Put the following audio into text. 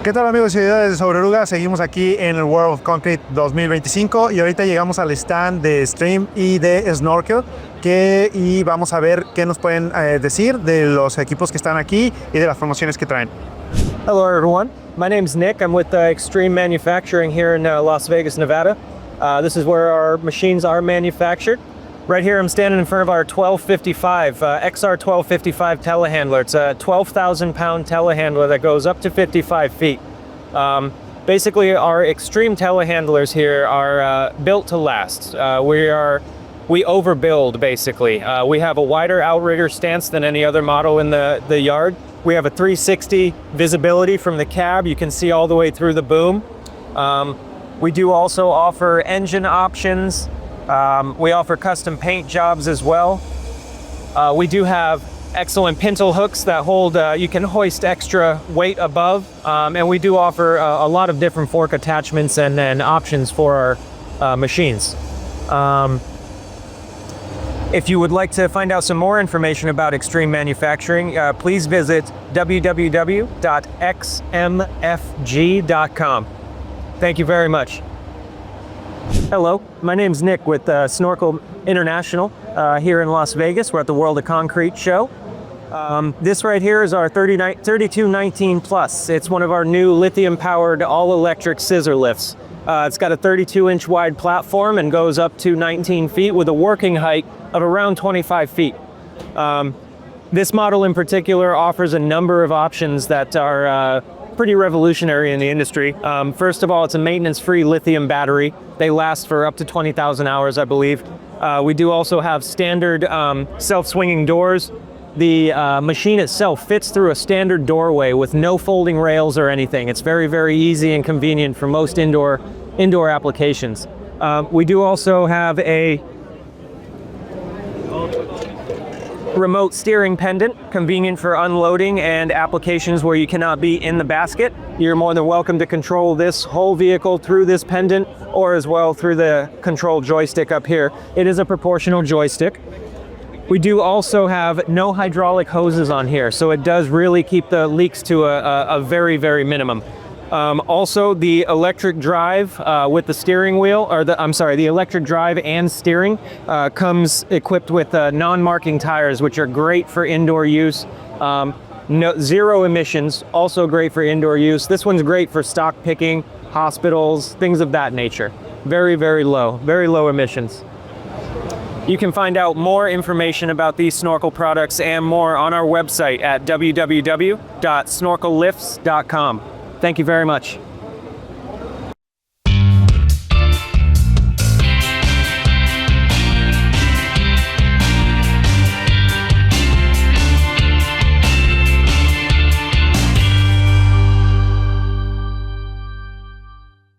¿Qué tal amigos y seguidores de Sobre Orugas? Seguimos aquí en el World of Concrete 2025 y ahorita llegamos al stand de Xtreme y de Snorkel y vamos a ver qué nos pueden decir de los equipos que están aquí y de las promociones que traen. Hello everyone, my name's Nick. I'm with Xtreme Manufacturing here in Las Vegas, Nevada. This is where our machines are manufactured. Right here I'm standing in front of our 1255, XR 1255 telehandler. It's a 12,000 pound telehandler that goes up to 55 feet. Basically our Xtreme telehandlers here are built to last. We overbuild basically. We have a wider outrigger stance than any other model in the yard. We have a 360 visibility from the cab. You can see all the way through the boom. We do also offer engine options. We offer custom paint jobs as well. We do have excellent pintle hooks that hold, you can hoist extra weight above. And we do offer a lot of different fork attachments and options for our machines. If you would like to find out some more information about Xtreme Manufacturing, please visit www.xmfg.com. Thank you very much. Hello, my name's Nick with Snorkel International here in Las Vegas. We're at the World of Concrete show. This right here is our 3219 Plus. It's one of our new lithium-powered all-electric scissor lifts. It's got a 32-inch wide platform and goes up to 19 feet with a working height of around 25 feet. This model in particular offers a number of options that are pretty revolutionary in the industry. First of all, it's a maintenance-free lithium battery. They last for up to 20,000 hours, I believe. We do also have standard self-swinging doors. The machine itself fits through a standard doorway with no folding rails or anything. It's very, very easy and convenient for most indoor applications. We do also have a remote steering pendant, convenient for unloading and applications where you cannot be in the basket. You're more than welcome to control this whole vehicle through this pendant or as well through the control joystick up here. It is a proportional joystick. We do also have no hydraulic hoses on here, so it does really keep the leaks to a very, very minimum. Also, the electric drive with the steering wheel, the electric drive and steering comes equipped with non-marking tires, which are great for indoor use. Zero emissions, also great for indoor use. This one's great for stock picking, hospitals, things of that nature. Very, very low emissions. You can find out more information about these Snorkel products and more on our website at www.snorkellifts.com. Thank you very much.